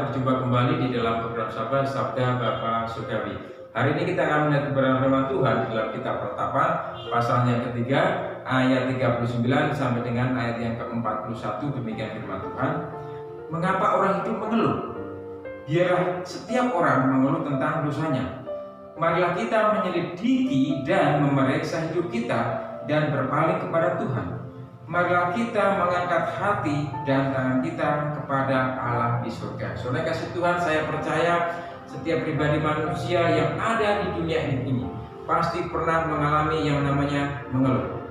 berjumpa kembali di dalam program Sabda Bapa Surgawi. Hari ini kita akan melihat kebenaran firman Tuhan di dalam kitab Pertapa, pasal yang ketiga, ayat 39 sampai dengan ayat yang ke-41. Demikian firman Tuhan. Mengapa orang itu mengeluh? Biarlah setiap orang mengeluh tentang dosanya. Marilah kita menyelidiki dan memeriksa hidup kita dan berpaling kepada Tuhan. Marilah kita mengangkat hati dan tangan kita kepada Allah di surga. Saudara kasih Tuhan, saya percaya setiap pribadi manusia yang ada di dunia ini pasti pernah mengalami yang namanya mengeluh.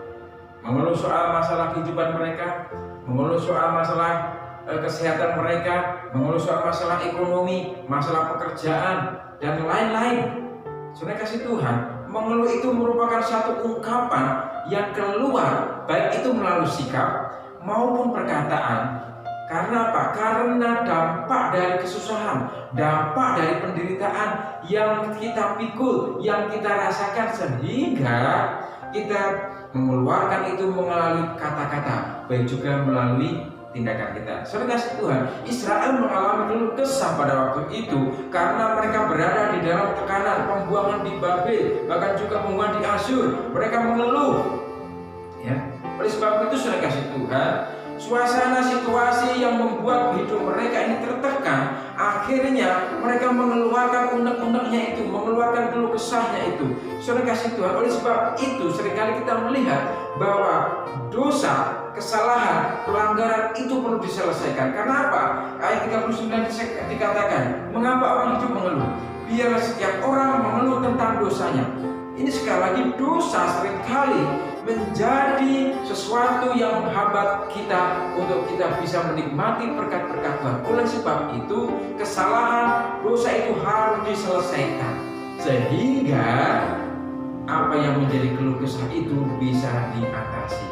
Mengeluh soal masalah kehidupan mereka, mengeluh soal masalah kesehatan mereka, mengeluh soal masalah ekonomi, masalah pekerjaan, dan lain-lain. Saudara kasih Tuhan, mengeluh itu merupakan satu ungkapan yang keluar, baik itu melalui sikap maupun perkataan. Karena apa? Karena dampak dari kesusahan, dampak dari penderitaan yang kita pikul, yang kita rasakan, sehingga kita mengeluarkan itu melalui kata-kata, baik juga melalui tindakan kita. Saudara kasih Tuhan, Israel mengalami keluh kesah pada waktu itu karena mereka berada di dalam tekanan pembuangan di Babel, bahkan juga pembuangan di Asyur. Mereka mengeluh. Ya, oleh sebab itu saudara kasih Tuhan, suasana situasi yang membuat hidup mereka ini tertekan, akhirnya mereka mengeluarkan unek-uneknya itu, mengeluarkan keluh kesahnya itu. Saudara kasih Tuhan, oleh sebab itu seringkali kita melihat bahwa dosa, kesalahan, pelanggaran itu perlu diselesaikan. Karena apa? Ayat 39 dikatakan, mengapa orang hidup mengeluh? Biarlah setiap orang mengeluh tentang dosanya. Ini sekali lagi, dosa seringkali menjadi sesuatu yang menghambat kita untuk kita bisa menikmati berkat-berkat Tuhan. Oleh sebab itu, kesalahan, dosa itu harus diselesaikan sehingga apa yang menjadi keluh kesah itu bisa diatasi.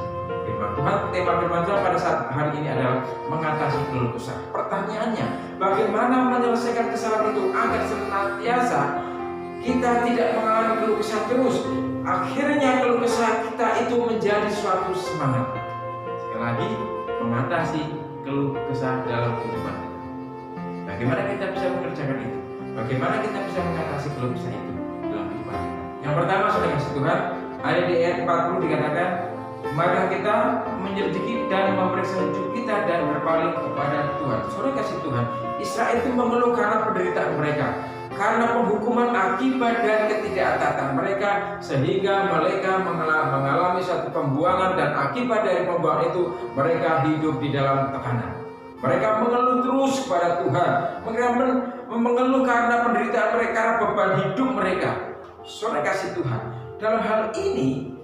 Tuhan, tema firman Tuhan pada saat hari ini adalah mengatasi keluh kesah. Pertanyaannya, bagaimana menyelesaikan kesalahan itu agar senantiasa kita tidak mengalami keluh kesah terus? Akhirnya keluh kesah kita itu menjadi suatu semangat. Sekali lagi, mengatasi keluh kesah dalam kehidupan kita. Bagaimana kita bisa mengerjakan itu? Bagaimana kita bisa mengatasi keluh kesah itu dalam kehidupan kita? Yang pertama, saudara kasih Tuhan, ada di ayat 40 dikatakan, maka kita menyelidiki dan memeriksa hidup kita dan berpaling kepada Tuhan. Saudara kasih Tuhan, Israel itu mengeluh karena penderitaan mereka, karena penghukuman akibat dan ketidaktaatan mereka, sehingga mereka mengalami satu pembuangan, dan akibat dari pembuangan itu mereka hidup di dalam tekanan. Mereka mengeluh terus kepada Tuhan. Mereka mengeluh karena penderitaan mereka, karena beban hidup mereka. Saudara kasih Tuhan, dalam hal ini,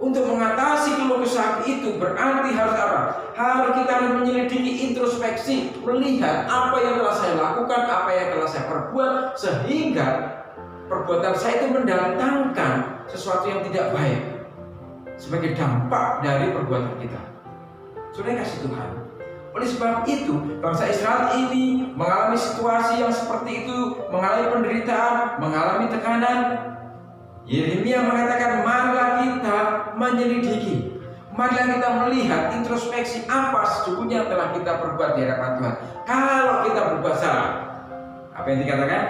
untuk mengatasi keluh kesah itu berarti harus apa? Harus kita menyelidiki, introspeksi, melihat apa yang telah saya lakukan, apa yang telah saya perbuat, sehingga perbuatan saya itu mendatangkan sesuatu yang tidak baik sebagai dampak dari perbuatan kita. Saudara kasih Tuhan, oleh sebab itu bangsa Israel ini mengalami situasi yang seperti itu, mengalami penderitaan, mengalami tekanan. Yeremia mengatakan, marilah kita menyelidiki, marilah kita melihat, introspeksi apa sesungguhnya yang telah kita perbuat di hadapan Tuhan. Kalau kita berbuat salah, apa yang dikatakan?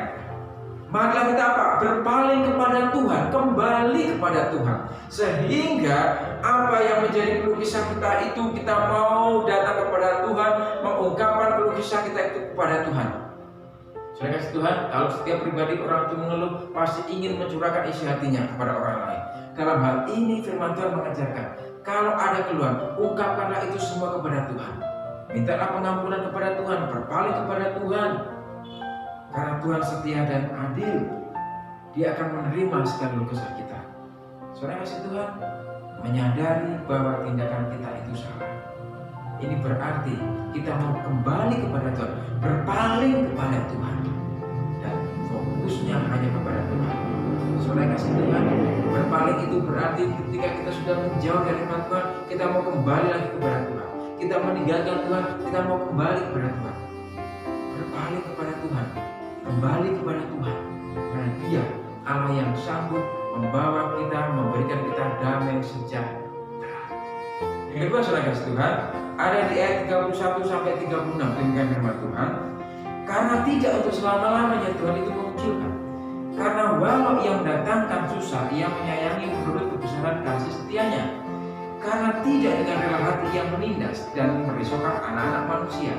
Marilah kita apa? Berpaling kepada Tuhan, kembali kepada Tuhan, sehingga apa yang menjadi keluh kesah kita itu, kita mau datang kepada Tuhan, mengungkapkan keluh kesah kita itu kepada Tuhan. Saudara kasih Tuhan, kalau setiap pribadi orang itu mengeluh, pasti ingin mencurahkan isi hatinya kepada orang lain. Dalam hal ini firman Tuhan mengajarkan, kalau ada keluhan, ungkapkanlah itu semua kepada Tuhan. Mintalah pengampunan kepada Tuhan, berpaling kepada Tuhan. Karena Tuhan setia dan adil, Dia akan menerima segala keluh kesah kita. Saudara kasih Tuhan, menyadari bahwa tindakan kita itu salah. Ini berarti kita mau kembali kepada Tuhan, berpaling kepada Tuhan, dan fokusnya hanya kepada Tuhan. Saudara kasih Tuhan, berpaling itu berarti ketika kita sudah menjauh dari Tuhan, kita mau kembali lagi kepada Tuhan. Kita meninggalkan Tuhan, kita mau kembali kepada Tuhan. Berpaling kepada Tuhan, kembali kepada Tuhan, karena Dia Allah yang sanggup membawa kita, memberikan kita damai sejahtera. Yang kedua, saudara kasih Tuhan, ada di ayat 31 sampai 36 demikian firman Tuhan. Karena Karena tidak untuk selama-lamanya Tuhan itu mengucilkan. Karena walau Ia mendatangkan susah, Ia menyayangi menurut kebesaran kasih setianya. Karena tidak dengan rela hati Ia menindas dan merisaukan anak-anak manusia.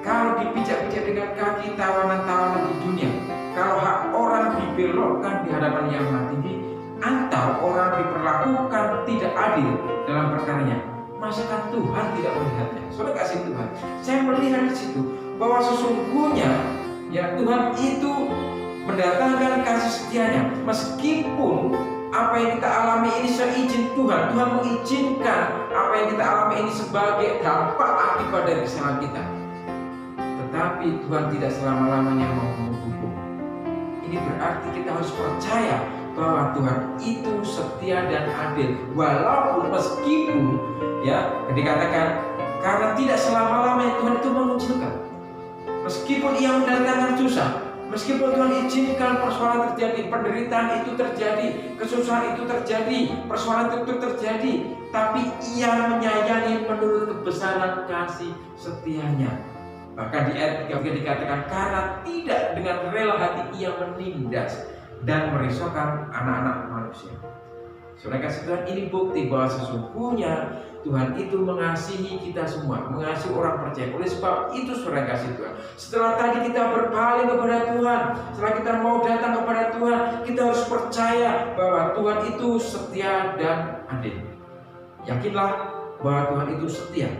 Kalau dipijak-pijak dengan kaki tawanan-tawanan di dunia, kalau hak orang dibelokkan di hadapan Yang Maha Tinggi, atau orang diperlakukan tidak adil dalam perkaranya, masakan Tuhan tidak melihatnya? Saudara kasih Tuhan, saya melihat di situ bahwa sesungguhnya ya Tuhan itu mendatangkan kasih setianya. Meskipun apa yang kita alami ini seizin Tuhan, Tuhan mengizinkan apa yang kita alami ini sebagai dampak akibat dari kesalahan kita, tetapi Tuhan tidak selama-lamanya mau menghukum. Ini berarti kita harus percaya bahwa Tuhan itu setia dan adil, walaupun meskipun ya dikatakan karena tidak selama-lamanya Tuhan itu mengucilkan. Meskipun Ia mendatangkan susah, meskipun Tuhan izinkan persoalan terjadi, penderitaan itu terjadi, kesusahan itu terjadi, persoalan itu terjadi, tapi Ia menyayangi menurut kebesaran kasih setianya. Bahkan di ayat 3 dikatakan karena tidak dengan rela hati Ia menindas dan merisaukan anak-anak manusia. Saudara kasih Tuhan, ini bukti bahwa sesungguhnya Tuhan itu mengasihi kita semua, mengasihi orang percaya. Oleh sebab itu saudara kasih Tuhan, setelah tadi kita berpaling kepada Tuhan, setelah kita mau datang kepada Tuhan, kita harus percaya bahwa Tuhan itu setia dan adil. Yakinlah bahwa Tuhan itu setia,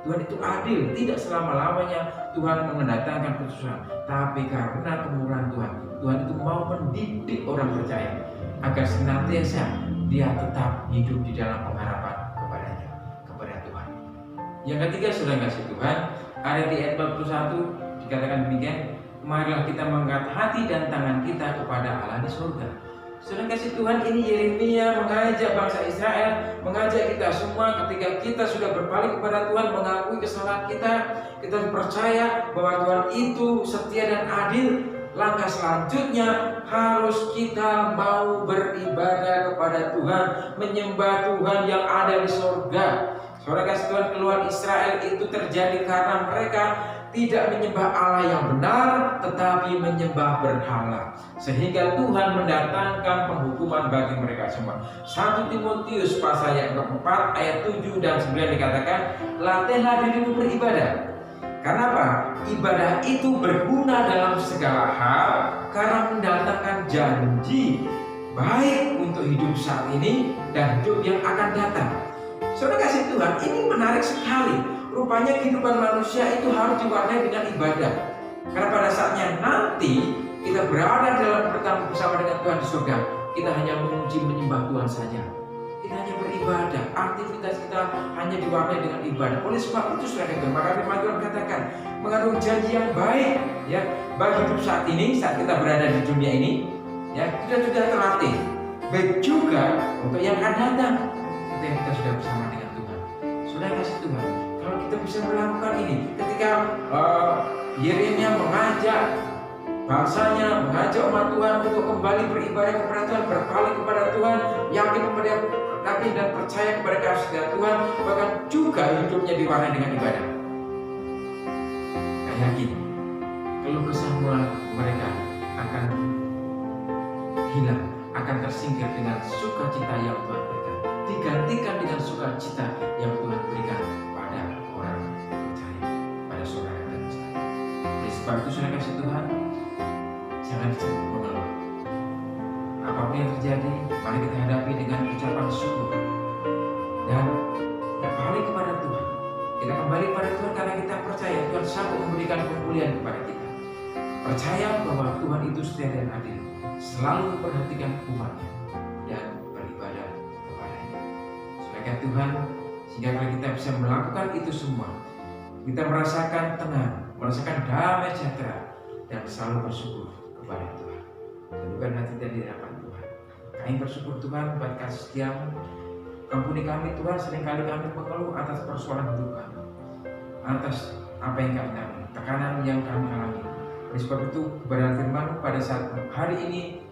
Tuhan itu adil. Tidak selama-lamanya Tuhan mendatangkan kesusahan, tapi karena kemurahan Tuhan, Tuhan itu mau mendidik orang percaya agar senantiasa dia tetap hidup di dalam pengharapan kepadanya, kepada Tuhan. Yang ketiga, saudara kasih Tuhan, ada di ayat 41 dikatakan demikian, marilah kita mengangkat hati dan tangan kita kepada Allah di surga. Saudara kasih Tuhan, ini Yeremia mengajak bangsa Israel, mengajak kita semua ketika kita sudah berpaling kepada Tuhan, mengakui kesalahan kita percaya bahwa Tuhan itu setia dan adil. Langkah selanjutnya harus kita mau beribadah kepada Tuhan, menyembah Tuhan yang ada di surga. Saudara kasih Tuhan, keluar Israel itu terjadi karena mereka tidak menyembah Allah yang benar, tetapi menyembah berhala, sehingga Tuhan mendatangkan penghukuman bagi mereka semua. 1 Timotius pasal yang keempat ayat 7 dan 9 dikatakan, latihlah dirimu beribadah. Kenapa? Ibadah itu berguna dalam segala hal karena mendatangkan janji baik untuk hidup saat ini dan hidup yang akan datang. Saudara kasih Tuhan, ini menarik sekali. Rupanya kehidupan manusia itu harus diwarnai dengan ibadah. Karena pada saatnya nanti kita berada dalam pertemuan bersama dengan Tuhan di surga, kita hanya memuji menyembah Tuhan saja. Kita hanya beribadah, aktivitas kita hanya diwarnai dengan ibadah. Oleh sebab itu saudara itu, maka firman Tuhan katakan mengandung janji yang baik ya bagi hidup saat ini, saat kita berada di dunia ini, ya kita sudah terlatih. Baik juga untuk yang akan datang, kita sudah bersama dengan Tuhan. Saudara kasih Tuhan, kalau kita bisa melakukan ini, ketika Yeremia mengajak bangsanya, mengajak umat Tuhan untuk kembali beribadah kepada Tuhan, berpaling kepada Tuhan, yakin kepada Nabi dan percaya kepada kasih Tuhan, bahkan juga hidupnya diwarnai dengan ibadah. Saya yakin keluh kesah mereka akan hilang, akan tersingkir dengan sukacita yang Tuhan berikan, digantikan dengan sukacita yang Tuhan berikan pada orang percaya, pada saudara dan saya. Oleh sebab itu saudara kasih Tuhan, jangan mengeluh. Apapun yang terjadi, mari kita hadapi dengan ucapan syukur dan berbalik kepada Tuhan. Kita kembali kepada Tuhan karena kita percaya Tuhan sanggup memberikan pemulihan kepada kita. Percaya bahwa Tuhan itu setia dan adil, selalu memperhatikan umatnya dan beribadah kepadanya. Sebagai Tuhan, sehingga kalau kita bisa melakukan itu semua, kita merasakan tenang, merasakan damai sejahtera, dan selalu bersyukur kepada Tuhan. Tentukan hati kita di hadapan Tuhan. Kami bersyukur Tuhan buat kasih setiamu. Ampuni kami Tuhan, seringkali kami mengeluh atas persoalan hidup kami, atas apa yang kami alami, tekanan yang kami alami. Oleh sebab itu kebenaran firman pada saat hari ini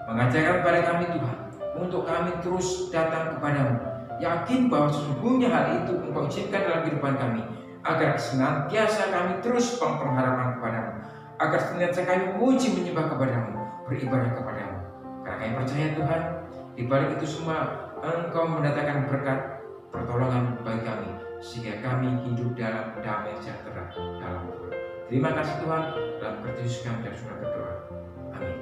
mengajarkan kepada kami Tuhan, untuk kami terus datang kepadamu, yakin bahwa sesungguhnya hal itu Engkau izinkan dalam kehidupan kami, agar senantiasa kami terus berpengharapan kepadamu, agar senantiasa kami memuji menyembah kepadamu, beribadah kepadamu. Karena kami percaya Tuhan, di balik itu semua Engkau mendatangkan berkat pertolongan bagi kami, sehingga kami hidup dalam damai sejahtera dalam Tuhan. Terima kasih Tuhan, dalam Kristus kami dan sudah berdoa. Amin.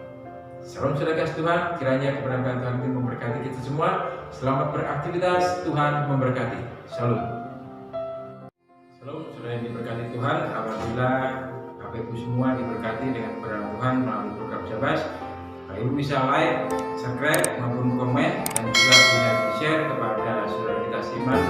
Salam saudara kasih Tuhan, kiranya kebenaran Tuhan itu memberkati kita semua. Selamat beraktivitas, Tuhan memberkati. Shalom. Shalom saudara yang diberkati Tuhan. Alhamdulillah Bapak Ibu semua diberkati dengan kebenaran Tuhan melalui program Jabas. Bapak Ibu bisa like, subscribe maupun komen, dan juga bisa di share kepada saudara kita seiman